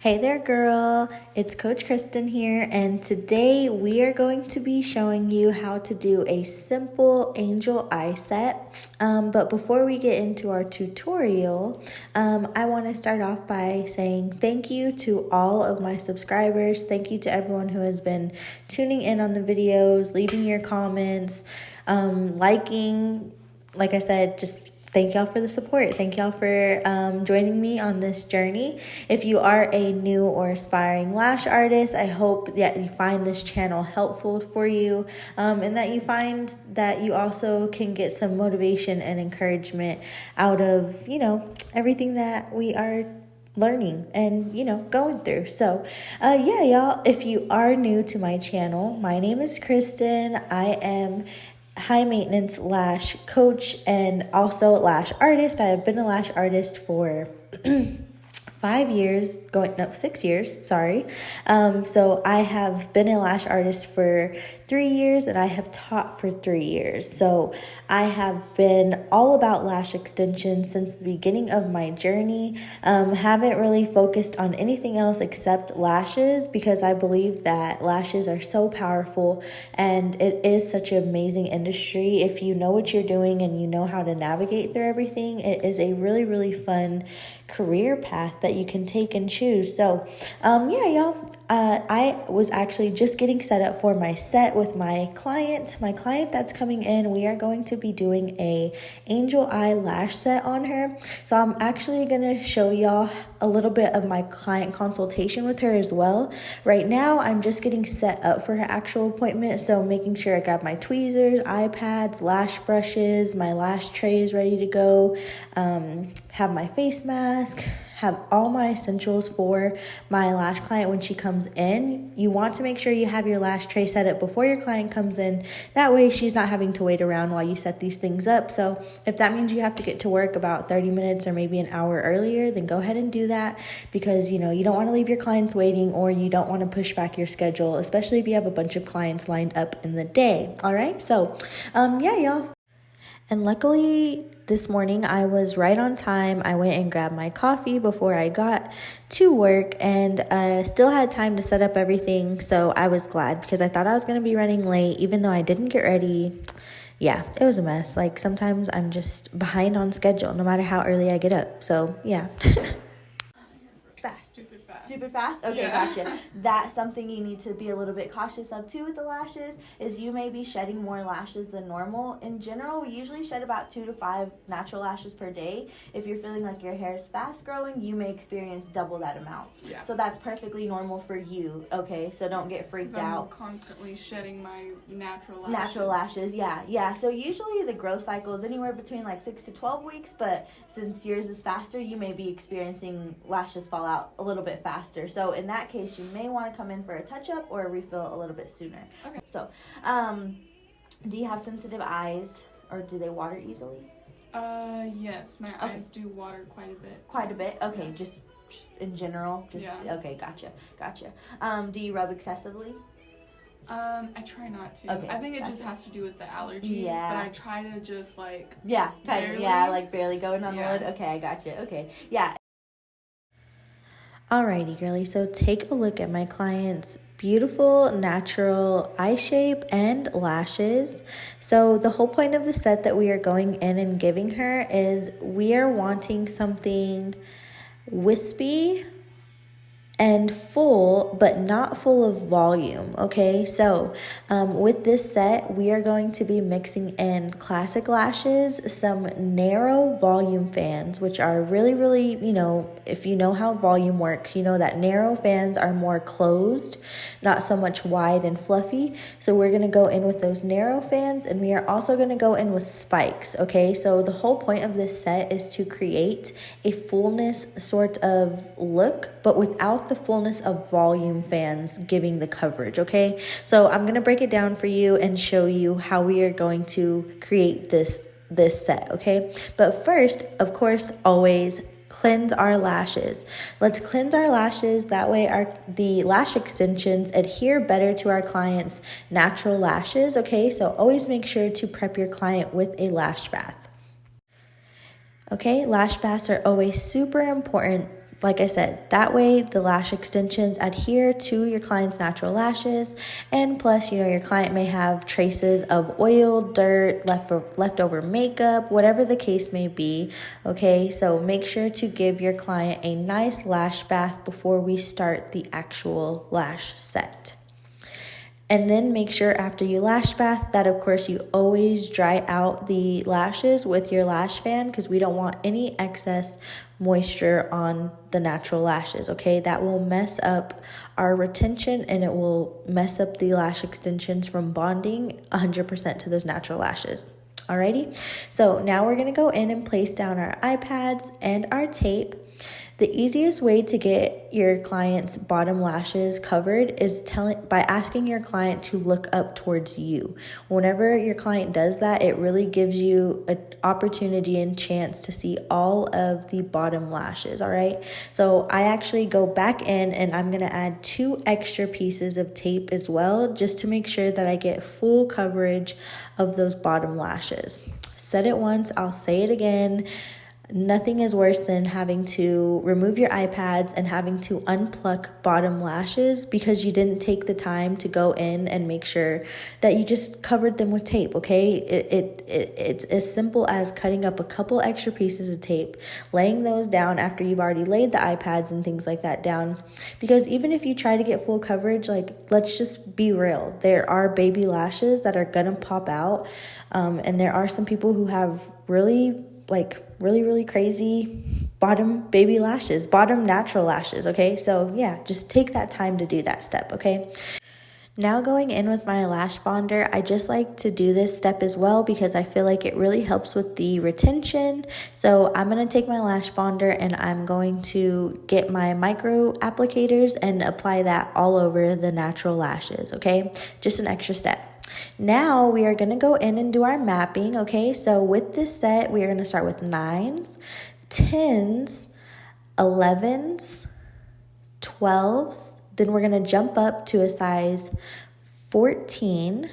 Hey there, girl. It's Coach Kristen here, and today we are going to be showing you how to do a simple angel eye set. But before we get into our tutorial, I want to start off by saying thank you to all of my subscribers. Thank you to everyone who has been tuning in on the videos, leaving your comments, liking. Like I said, just thank y'all for the support. Thank y'all for joining me on this journey. If you are a new or aspiring lash artist, I hope that you find this channel helpful for you, and that you find that you also can get some motivation and encouragement out of, everything that we are learning and going through. So yeah, y'all, if you are new to my channel, my name is Kristen. I am high maintenance lash coach and also lash artist. I have been a lash artist for 6 years, sorry. So I have been a lash artist for 3 years and I have taught for 3 years. So I have been all about lash extensions since the beginning of my journey. Haven't really focused on anything else except lashes because I believe that lashes are so powerful and it is such an amazing industry. If you know what you're doing and you know how to navigate through everything, it is a really, really fun career path that you can take and choose. So yeah, y'all, I was actually just getting set up for my set with my client that's coming in. We are going to be doing a angel eye lash set on her. So I'm actually going to show y'all a little bit of my client consultation with her as well. Right now I'm just getting set up for her actual appointment, so making sure I got my tweezers, eye pads, lash brushes, my lash trays ready to go, have my face mask, have all my essentials for my lash client when she comes in. You want to make sure you have your lash tray set up before your client comes in. That way she's not having to wait around while you set these things up. So if that means you have to get to work about 30 minutes or maybe an hour earlier, then go ahead and do that, because you don't want to leave your clients waiting, or you don't want to push back your schedule, especially if you have a bunch of clients lined up in the day. All right, so yeah, y'all. And luckily, this morning I was right on time. I went and grabbed my coffee before I got to work and still had time to set up everything. So I was glad because I thought I was going to be running late, even though I didn't get ready. Yeah, it was a mess. Like sometimes I'm just behind on schedule no matter how early I get up. So yeah. Super fast? Okay, yeah. Gotcha. That's something you need to be a little bit cautious of too with the lashes, is you may be shedding more lashes than normal. In general, we usually shed about 2 to 5 natural lashes per day. If you're feeling like your hair is fast growing, you may experience double that amount. Yeah. So that's perfectly normal for you, okay? So don't get freaked out. I'm constantly shedding my natural lashes. Yeah. So usually the growth cycle is anywhere between like 6 to 12 weeks, but since yours is faster, you may be experiencing lashes fall out a little bit faster. So in that case, you may want to come in for a touch-up or a refill a little bit sooner. Okay. So, do you have sensitive eyes, or do they water easily? Yes, my eyes do water quite a bit. Quite a bit? Okay, yeah. Just in general? Yeah. Okay, gotcha. Do you rub excessively? I try not to. Okay, I think it just has to do with the allergies. Yeah. But I try to just like barely going on the lid. Okay, I gotcha. Okay, yeah. Alrighty, girly, so take a look at my client's beautiful natural eye shape and lashes. So the whole point of the set that we are going in and giving her is we are wanting something wispy and full, but not full of volume, okay? So with this set, we are going to be mixing in classic lashes, some narrow volume fans, which are really, really, if you know how volume works, you know that narrow fans are more closed, not so much wide and fluffy. So we're gonna go in with those narrow fans, and we are also gonna go in with spikes, okay? So the whole point of this set is to create a fullness sort of look, but without the fullness of volume fans giving the coverage, okay? So I'm going to break it down for you and show you how we are going to create this set, okay? But first, of course, always cleanse our lashes. Let's cleanse our lashes. That way the lash extensions adhere better to our client's natural lashes, okay? So always make sure to prep your client with a lash bath. Okay, lash baths are always super important like I said, that way the lash extensions adhere to your client's natural lashes. And plus, your client may have traces of oil, dirt, leftover makeup, whatever the case may be. Okay, so make sure to give your client a nice lash bath before we start the actual lash set. And then make sure after you lash bath that, of course, you always dry out the lashes with your lash fan, because we don't want any excess moisture on the natural lashes, okay? That will mess up our retention, and it will mess up the lash extensions from bonding 100% to those natural lashes. Alrighty, so now we're gonna go in and place down our eye pads and our tape. The easiest way to get your client's bottom lashes covered is by asking your client to look up towards you. Whenever your client does that, it really gives you an opportunity and chance to see all of the bottom lashes, all right? So I actually go back in and I'm gonna add 2 extra pieces of tape as well, just to make sure that I get full coverage of those bottom lashes. Said it once, I'll say it again. Nothing is worse than having to remove your iPads and having to unpluck bottom lashes because you didn't take the time to go in and make sure that you just covered them with tape, okay? It's as simple as cutting up a couple extra pieces of tape, laying those down after you've already laid the iPads and things like that down. Because even if you try to get full coverage, let's just be real. There are baby lashes that are gonna pop out, and there are some people who have really crazy bottom baby lashes, bottom natural lashes, okay? So yeah, just take that time to do that step, okay? Now going in with my lash bonder, I just like to do this step as well because I feel like it really helps with the retention. So I'm going to take my lash bonder and I'm going to get my micro applicators and apply that all over the natural lashes, okay? Just an extra step. Now we are going to go in and do our mapping, okay? So with this set, we are going to start with 9s, 10s, 11s, 12s. Then we're going to jump up to a size 14,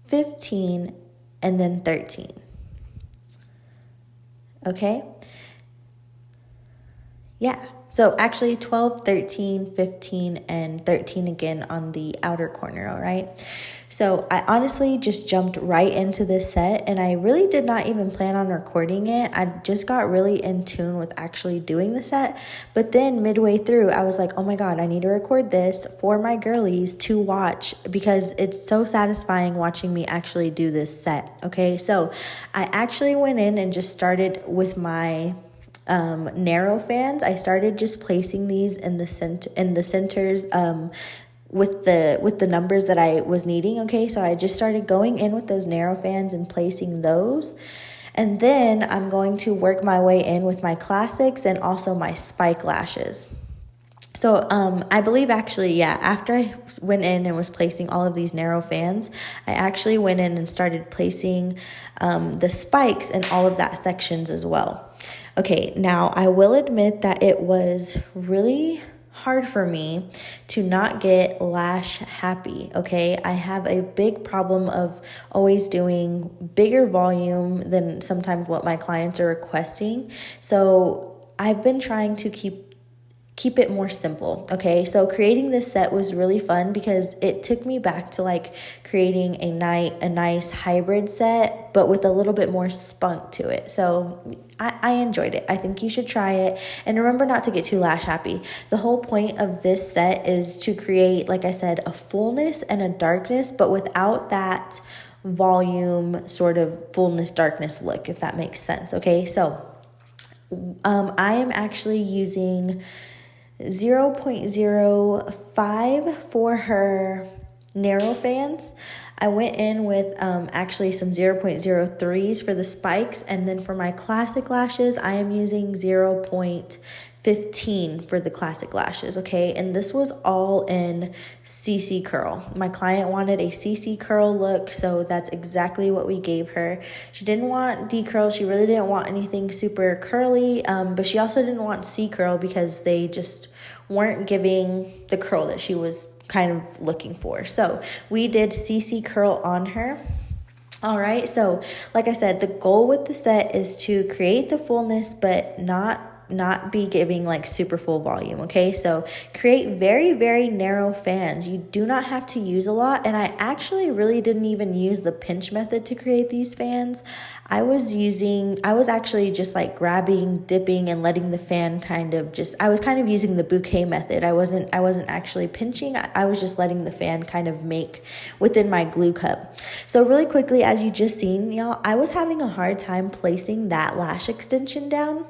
15, and then 13. Okay? Yeah. So actually 12, 13, 15, and 13 again on the outer corner, all right? So I honestly just jumped right into this set and I really did not even plan on recording it. I just got really in tune with actually doing the set. But then midway through, I was like, oh my God, I need to record this for my girlies to watch because it's so satisfying watching me actually do this set, okay? So I actually went in and just started with my narrow fans. I started just placing these in the centers with the numbers that I was needing, okay? So I just started going in with those narrow fans and placing those. And then I'm going to work my way in with my classics and also my spike lashes. So I believe actually, yeah, after I went in and was placing all of these narrow fans, I actually went in and started placing the spikes in all of that sections as well. Okay, now I will admit that it was really hard for me to not get lash happy, okay? I have a big problem of always doing bigger volume than sometimes what my clients are requesting. So I've been trying to keep it more simple, okay? So creating this set was really fun because it took me back to like creating a nice hybrid set, but with a little bit more spunk to it. So I enjoyed it. I think you should try it. And remember not to get too lash happy. The whole point of this set is to create, like I said, a fullness and a darkness, but without that volume sort of fullness darkness look, if that makes sense, okay? So I am actually using 0.05 for her narrow fans. I went in with actually some 0.03s for the spikes, and then for my classic lashes, I am using 0.15 for the classic lashes, okay? And this was all in CC curl. My client wanted a CC curl look, so that's exactly what we gave her. She didn't want D curl. She really didn't want anything super curly, but she also didn't want C curl because they just weren't giving the curl that she was kind of looking for. So we did CC curl on her. All right, so like I said, the goal with the set is to create the fullness, but not be giving like super full volume. Okay, so create very, very narrow fans. You do not have to use a lot, and I actually really didn't even use the pinch method to create these fans. I was actually just like grabbing, dipping, and letting the fan I was kind of using the bouquet method. I wasn't actually pinching. I was just letting the fan kind of make within my glue cup. So really quickly, as you just seen, y'all, I was having a hard time placing that lash extension down.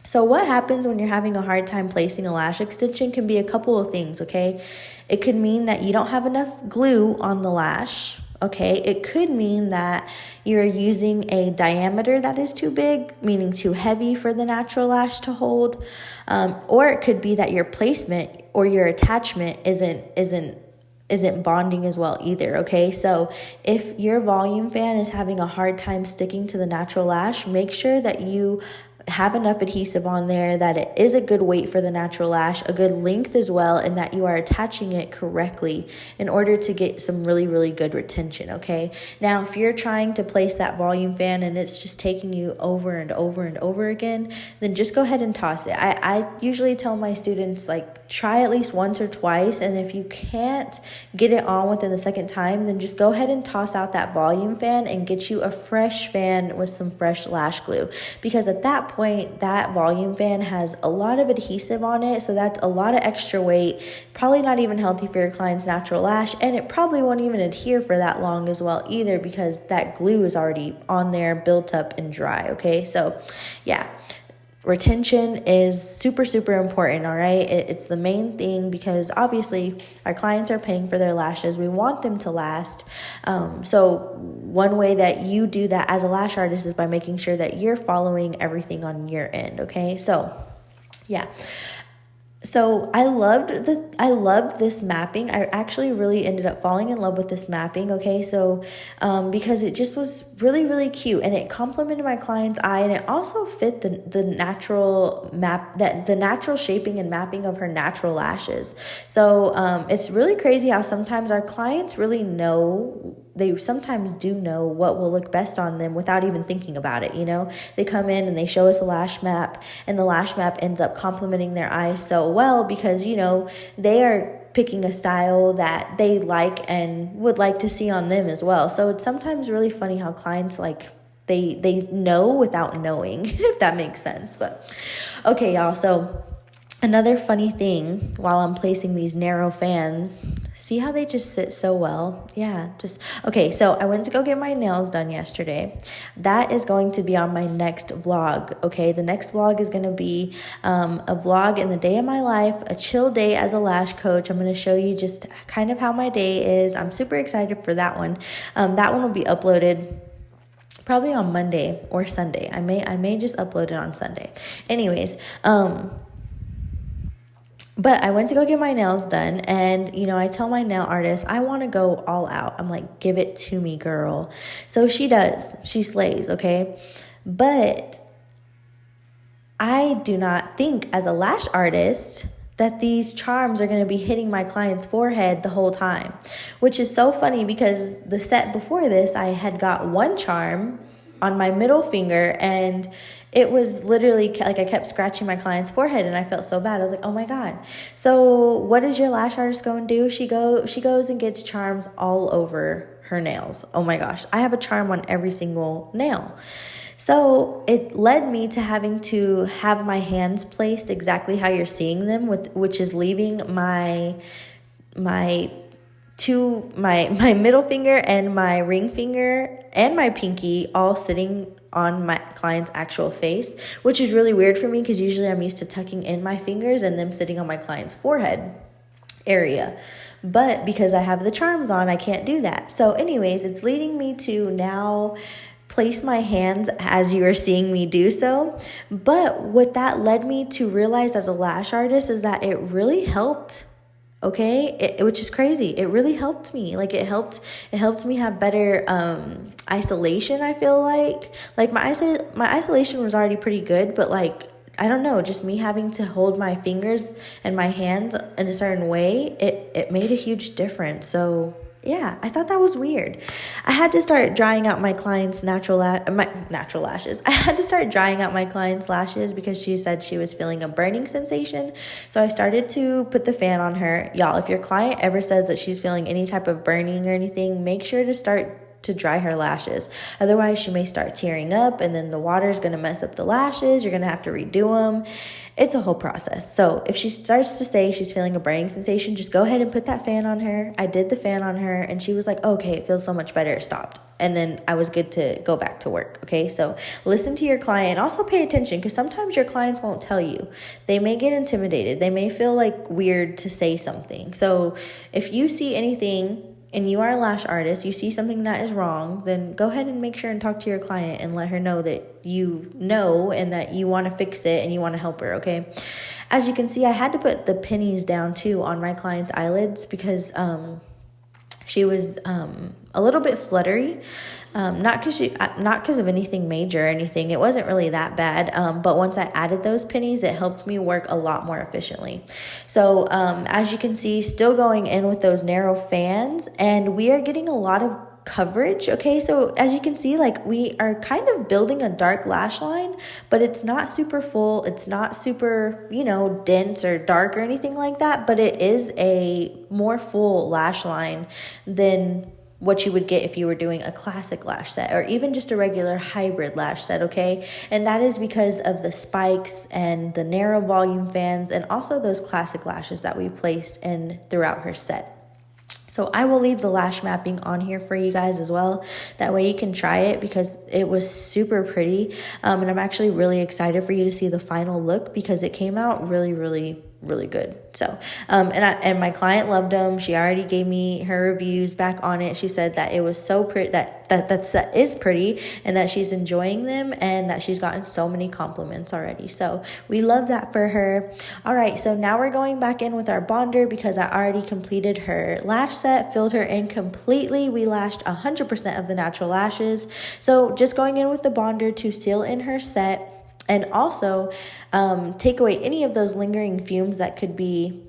So what happens when you're having a hard time placing a lash extension can be a couple of things, okay? It could mean that you don't have enough glue on the lash, okay? It could mean that you're using a diameter that is too big, meaning too heavy for the natural lash to hold. Or it could be that your placement or your attachment isn't bonding as well either, okay? So if your volume fan is having a hard time sticking to the natural lash, make sure that you have enough adhesive on there, that it is a good weight for the natural lash, a good length as well, and that you are attaching it correctly in order to get some really, really good retention, okay? Now, if you're trying to place that volume fan and it's just taking you over and over and over again, then just go ahead and toss it. I usually tell my students, like, try at least once or twice, and if you can't get it on within the second time, then just go ahead and toss out that volume fan and get you a fresh fan with some fresh lash glue, because at that point, that volume fan has a lot of adhesive on it, so that's a lot of extra weight, probably not even healthy for your client's natural lash, and it probably won't even adhere for that long as well either, because that glue is already on there, built up and dry, okay? So yeah, retention is super, super important, all right? It's the main thing, because obviously our clients are paying for their lashes. We want them to last. So one way that you do that as a lash artist is by making sure that you're following everything on your end, okay? So yeah. So I loved this mapping. I actually really ended up falling in love with this mapping, okay? So because it just was really, really cute, and it complemented my client's eye, and it also fit the natural the natural shaping and mapping of her natural lashes. So it's really crazy how sometimes our clients really know, they sometimes do know what will look best on them without even thinking about it, you know? They come in and they show us a lash map, and the lash map ends up complementing their eyes so well because, you know, they are picking a style that they like and would like to see on them as well. So it's sometimes really funny how clients, like, they know without knowing, if that makes sense. But okay, y'all, so another funny thing while I'm placing these narrow fans, see how they just sit so well? Yeah, okay, so I went to go get my nails done yesterday. That is going to be on my next vlog, okay? The next vlog is going to be a vlog in the day of my life, a chill day as a lash coach. I'm going to show you just kind of how my day is. I'm super excited for that one. That one will be uploaded probably on Monday or Sunday. I may just upload it on Sunday. Anyways, but I went to go get my nails done, and, you know, I tell my nail artist, I want to go all out. I'm like, give it to me, girl. So she does. She slays, okay? But I do not think, as a lash artist, that these charms are going to be hitting my client's forehead the whole time, which is so funny because the set before this, I had got one charm on my middle finger, and it was literally like I kept scratching my client's forehead, and I felt so bad. I was like, oh my God. So what does your lash artist go and do? She goes and gets charms all over her nails. Oh my gosh. I have a charm on every single nail. So it led me to having to have my hands placed exactly how you're seeing them, which is leaving my middle finger and my ring finger and my pinky all sitting on my client's actual face, which is really weird for me because usually I'm used to tucking in my fingers and them sitting on my client's forehead area. But because I have the charms on, I can't do that. So anyways, it's leading me to now place my hands as you are seeing me do so. But what that led me to realize as a lash artist is that it really helped. Okay, which is crazy. It really helped me. Like it helped me have better isolation. I feel like my isolation was already pretty good, but like, I don't know, just me having to hold my fingers and my hands in a certain way, it made a huge difference. So Yeah, I thought that was weird. I had to start drying out my clients' natural lashes. I had to start drying out my clients' lashes because she said she was feeling a burning sensation. So I started to put the fan on her. Y'all, if your client ever says that she's feeling any type of burning or anything, make sure to start to dry her lashes. Otherwise, she may start tearing up, and then the water is going to mess up the lashes. You're going to have to redo them. It's a whole process. So if she starts to say she's feeling a burning sensation, just go ahead and put that fan on her. I did the fan on her, and she was like, okay, it feels so much better. It stopped. And then I was good to go back to work. Okay, so listen to your client and also pay attention, because sometimes your clients won't tell you. They may get intimidated. They may feel like weird to say something. So if you see anything and you are a lash artist, you see something that is wrong, then go ahead and make sure and talk to your client and let her know that you know and that you want to fix it and you want to help her, okay? As you can see, I had to put the pennies down too on my client's eyelids because she was a little bit fluttery. Not because of anything major or anything. It wasn't really that bad. But once I added those pennies, it helped me work a lot more efficiently. So as you can see, still going in with those narrow fans, and we are getting a lot of coverage. Okay, so as you can see, like, we are kind of building a dark lash line, but it's not super full. It's not super, dense or dark or anything like that, but it is a more full lash line than what you would get if you were doing a classic lash set or even just a regular hybrid lash set, okay? And that is because of the spikes and the narrow volume fans and also those classic lashes that we placed in throughout her set. So I will leave the lash mapping on here for you guys as well. That way you can try it because it was super pretty. And I'm actually really excited for you to see the final look because it came out really, really, really good. So, and my client loved them. She already gave me her reviews back on it. She said that it was so pretty, that set is pretty, and that she's enjoying them, and that she's gotten so many compliments already. So we love that for her. All right, so now we're going back in with our bonder because I already completed her lash set, filled her in completely. We lashed 100% of the natural lashes. So just going in with the bonder to seal in her set. And also take away any of those lingering fumes that could be,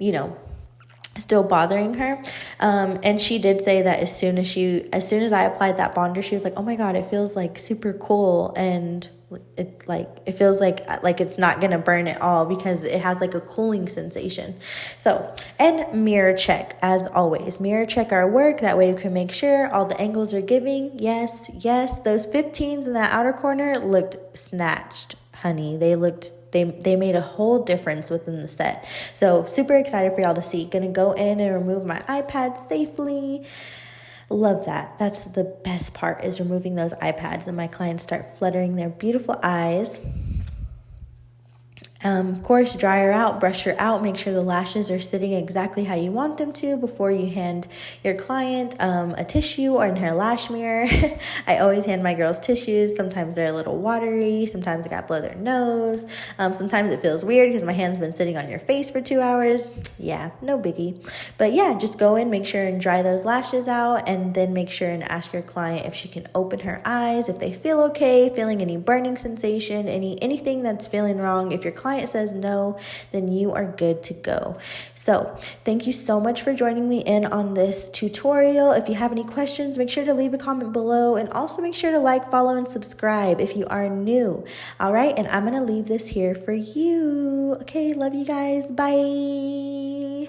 still bothering her. And she did say that as soon as I applied that bonder, she was like, oh my God, it feels like super cool. And it feels like it's not going to burn at all because it has like a cooling sensation. So, and mirror check as always. Mirror check our work. That way we can make sure all the angles are giving. Yes. Those 15s in that outer corner looked snatched. Honey, they made a whole difference within the set. So super excited for y'all to see. Gonna go in and remove my iPad safely. Love that. That's the best part, is removing those iPads and my clients start fluttering their beautiful eyes. Of course, dry her out, brush her out, make sure the lashes are sitting exactly how you want them to before you hand your client a tissue or in her lash mirror. I always hand my girls tissues. Sometimes they're a little watery. Sometimes I got to blow their nose. Sometimes it feels weird because my hand's been sitting on your face for 2 hours. Yeah, no biggie. But yeah, just go in, make sure and dry those lashes out, and then make sure and ask your client if she can open her eyes, if they feel okay, feeling any burning sensation, anything that's feeling wrong. If your client says no, then you are good to go. So thank you so much for joining me in on this tutorial. If you have any questions, make sure to leave a comment below, and also make sure to like, follow, and subscribe if you are new. All right, and I'm gonna leave this here for you. Okay, love you guys. Bye.